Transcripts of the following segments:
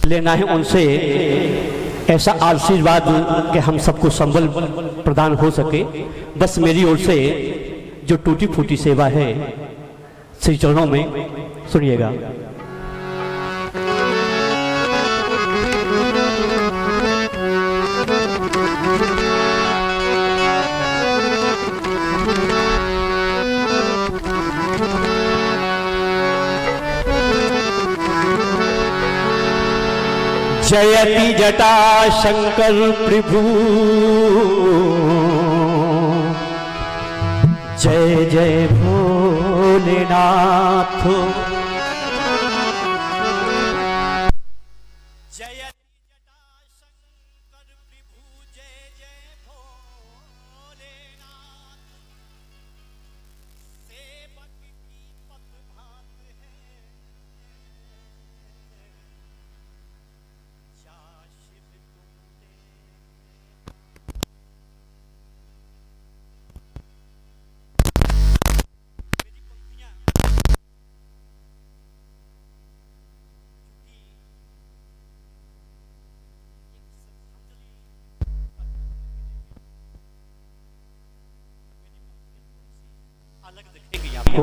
लेना है उनसे ऐसा आशीर्वाद कि हम सबको संबल प्रदान हो सके। बस मेरी ओर से जो टूटी फूटी सेवा है श्री चरणों में सुनिएगा। जयति जटा शंकर प्रभु जय जय भोलेनाथ। अलग दिखेगी आपको।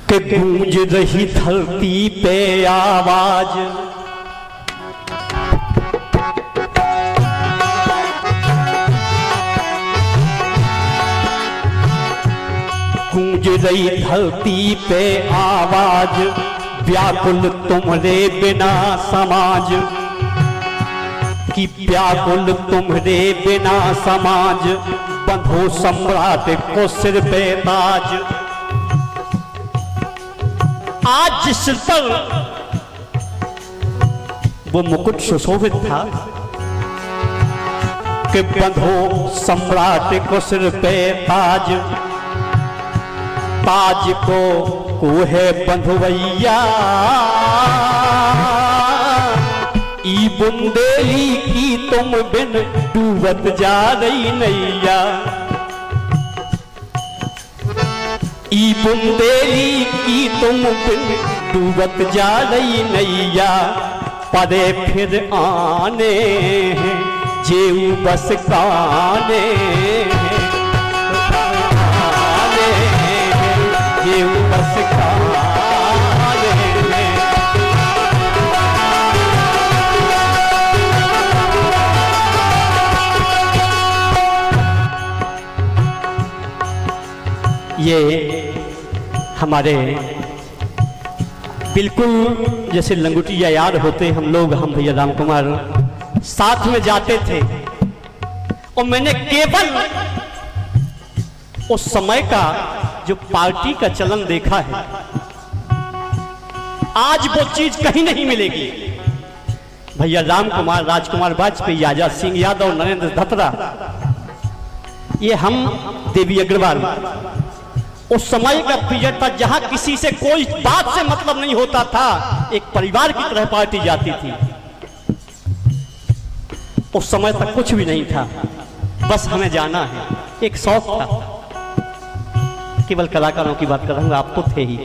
कि गूंज रही धरती पे आवाज, गूंज रही धरती पे आवाज, व्याकुल तुम्हारे बिना समाज की, व्याकुल तुम्हारे बिना समाज, बंधो सम्राट को सिर पे ताज। आज जिस सिर पर वो मुकुट सुशोभित था कि बंधो सम्राट को सिर पे ताज, ताज को है बंधुवैया, ई बुंदेली की तुम बिन डूबत जा रही नैया, ई बुंदेली की तुम बिन डूबत जा रही नैया। परे फिर आने जेऊ बस काने, जेऊ बस काने। ये हमारे बिल्कुल जैसे लंगोटिया याद होते हम लोग, हम भैया राम कुमार साथ में जाते थे और मैंने केवल उस समय का जो पार्टी का चलन देखा है। आज वो चीज कहीं नहीं मिलेगी। भैया राम कुमार, राजकुमार वाजपेयी, आजाद सिंह यादव, नरेंद्र धतरा, ये हम देवी अग्रवाल, उस समय का पीरियड था जहां किसी से कोई बात से मतलब नहीं होता था, एक परिवार की तरह पार्टी जाती थी। उस समय तक कुछ भी नहीं था, बस हमें जाना है, एक शौक था। केवल कलाकारों की बात कर रहा हूं, आप तो थे ही।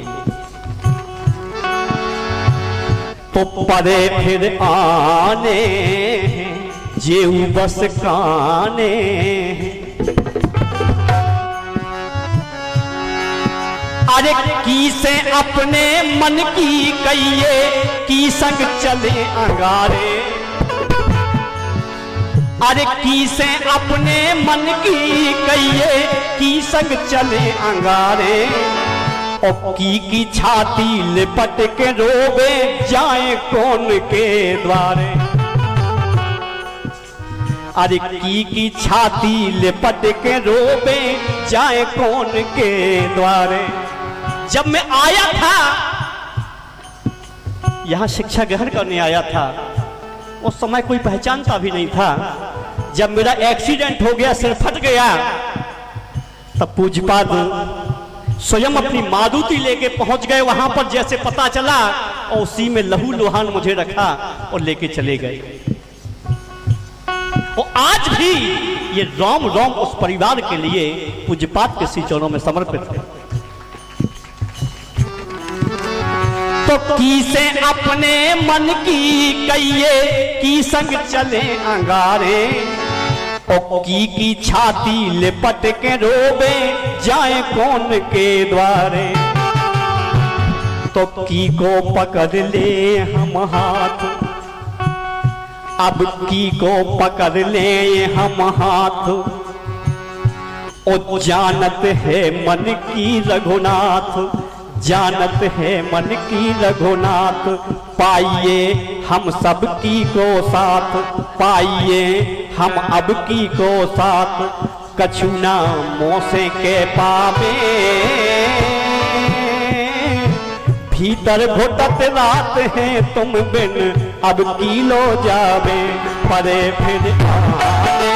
तो परे फिर आने जेऊ बस काने, अरे की से अपने मन की कहिए, की संग चले अंगारे, अरे की से अपने मन की कहिए, की संग चले अंगारे। और की छाती लिपट के रोवे जाए कौन के द्वारे, अरे की छाती लिपट के रोवे जाए कौन के द्वारे। जब मैं आया था यहां शिक्षा ग्रहण करने आया था, उस समय कोई पहचानता भी नहीं था। जब मेरा एक्सीडेंट हो गया, सिर फट गया, तब पूज्यपाद स्वयं अपनी मारुति लेके पहुंच गए वहां पर। जैसे पता चला और उसी में लहू लुहान मुझे रखा और लेके चले गए। और आज भी ये रोम रोम उस परिवार के लिए पूज्यपाठ के श्री चरणों में समर्पित है। तो की से अपने मन की कहिए की संग चले अंगारे, ओ की छाती लिपट के रोबे जाए कौन के द्वारे। तो की को पकड़ ले हम हाथ, अब की को पकड़ ले हम हाथ, ओ जानत है मन की रघुनाथ, जानत है मन की रघुनाथ। पाइए हम सब की को साथ, पाइए हम अब की को साथ, कछुना मोसे के पावे भीतर घुटत रात है तुम बिन अब की लो जावे परे फिर आने।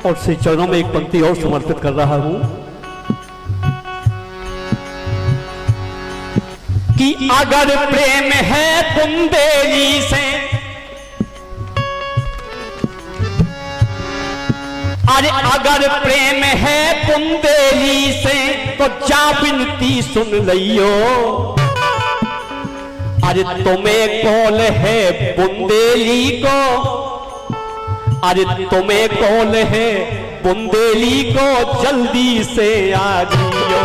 और श्री चरणों में एक पंक्ति और समर्पित कर रहा हूं कि अगर प्रेम है बुंदेली से, अरे अगर प्रेम है बुंदेली से तो जा बिनती सुन लियो। अरे तुम्हें कॉल है बुंदेली को, अरे तुम्हें कॉल है बुंदेली को जल्दी से आ जियो।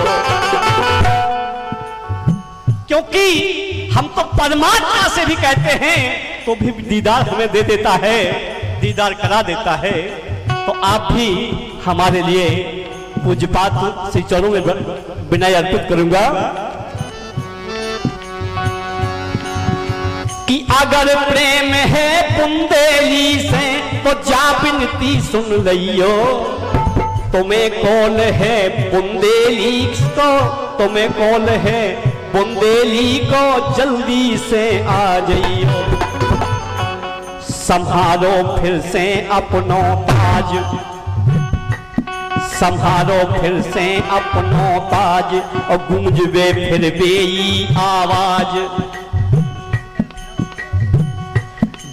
क्योंकि हम तो परमात्मा से भी कहते हैं तो भी दीदार हमें दे देता है, दीदार करा देता है। तो आप भी हमारे लिए पूज्यपाठ श्री चरणों में विनय अर्पित करूंगा कि अगर प्रेम है बुंदेली से तो जा बिनती सुन लियो। तुम्हें कॉल है बुंदेली को, तुम्हें कॉल है बुंदेली को जल्दी से आ जाइयो। संभालो फिर से अपनो ताज, संभालो फिर से अपनो ताज और गूंजवे फिर बेई आवाज,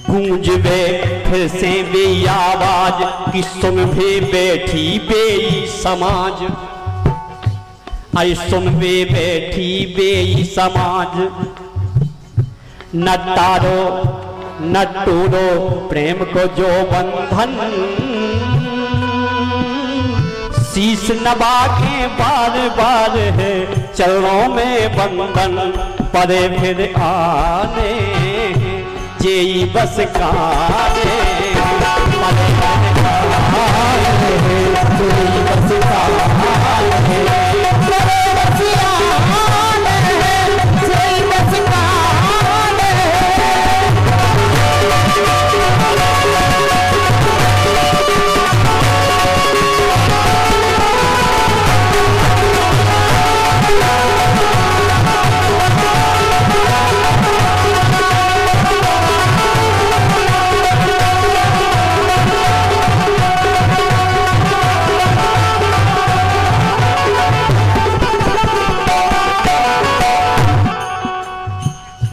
गूंजवे फिर से बेई आवाज कि सुन भी बैठी बेई समाज। आई सुन भी बैठी बेई समाज। न तारो न टूरो प्रेम को जो बंधन, शीश नभा के बार बार है चरणों में बंधन। परे फिर आने जेई बस काने, परे फिर आने जेई बस काने, परे बस आने जेई बस काने।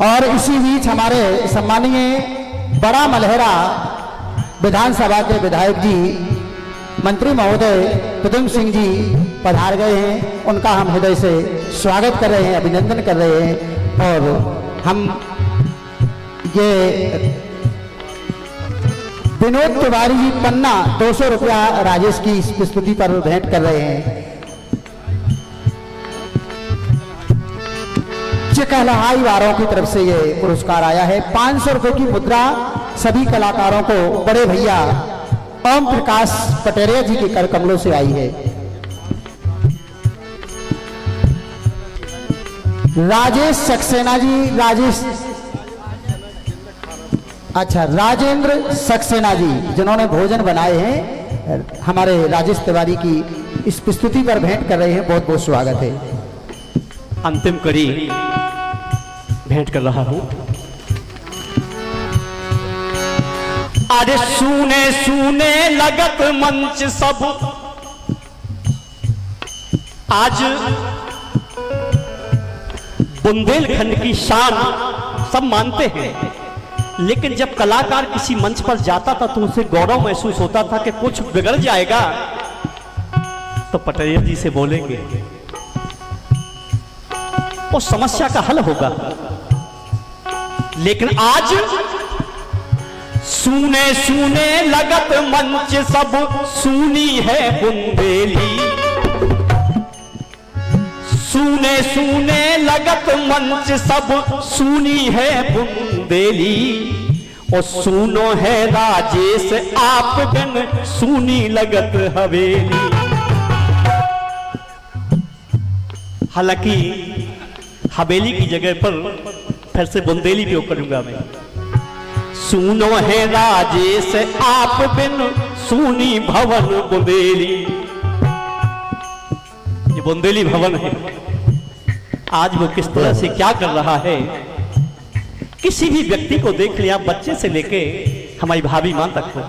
और इसी बीच हमारे सम्मानीय बड़ा मलहरा विधानसभा के विधायक जी मंत्री महोदय प्रद्युम्न सिंह जी पधार गए हैं। उनका हम हृदय से स्वागत कर रहे हैं, अभिनंदन कर रहे हैं। और हम ये विनोद तिवारी जी पन्ना 200 रुपया राजेश की स्तुति पर भेंट कर रहे हैं। कहलहाई वारों की तरफ से ये पुरस्कार आया है। 500 रुपए की मुद्रा सभी कलाकारों को बड़े भैया ओम प्रकाश पटेरिया जी के कर कमलों से आई है। राजेश सक्सेना जी, राजेंद्र सक्सेना जी, जिन्होंने भोजन बनाए हैं, हमारे राजेश तिवारी की इस प्रस्तुति पर भेंट कर रहे हैं। बहुत बहुत स्वागत है। अंतिम कड़ी भेंट कर रहा हूं। अरे सुने सुने लगत मंच सब, आज बुंदेलखंड की शान सब मानते हैं, लेकिन जब कलाकार किसी मंच पर जाता था तो उसे गौरव महसूस होता था कि कुछ बिगड़ जाएगा तो पटेल जी से बोलेंगे, उस समस्या का हल होगा। लेकिन आज सुने सुने लगत मंच सब, सुनी है बुंदेली। सुने सुने लगत मंच सब, सुनी है बुंदेली। और सुनो है राजेश आप बिन, सुनी लगत हवेली। हालांकि हवेली की जगह पर फिर से बुंदेली प्रयोग करूंगा मैं। सुनो है राजेश आप बिन, सुनी भवन बुंदेली। ये बुंदेली भवन है। आज वो किस तरह से क्या कर रहा है, किसी भी व्यक्ति को देख लिया, बच्चे से लेके हमारी भाभी मां तक को,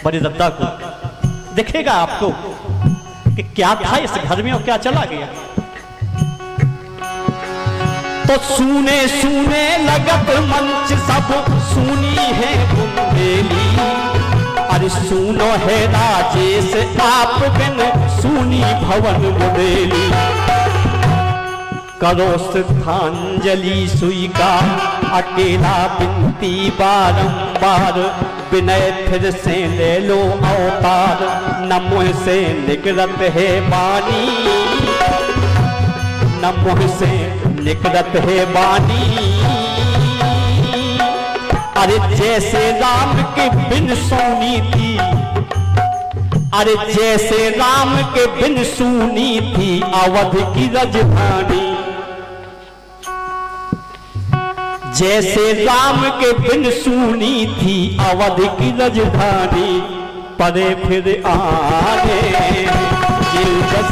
बड़े दद्दा को, दिखेगा आपको कि क्या था इस घर में और क्या चला गया। तो सुने सुने लगत मंच सब, सुनी है बुंदेली। अरे सुनो है राजेश आप बिन, सुनी भवन बुंदेली। करो श्रद्धांजलि स्वीकार, अकेला बिनती बारंबार। विनय फिर से ले लो अवतार, न मुँह से निकलत है वाणी, न मुँह से निकलत है वाणी। अरे जैसे राम के बिन सुनी थी, अरे जैसे राम के बिन सुनी थी अवध की राजधानी। जैसे राम के बिन सुनी थी अवध की राजधानी। परे फिर आने दिल जस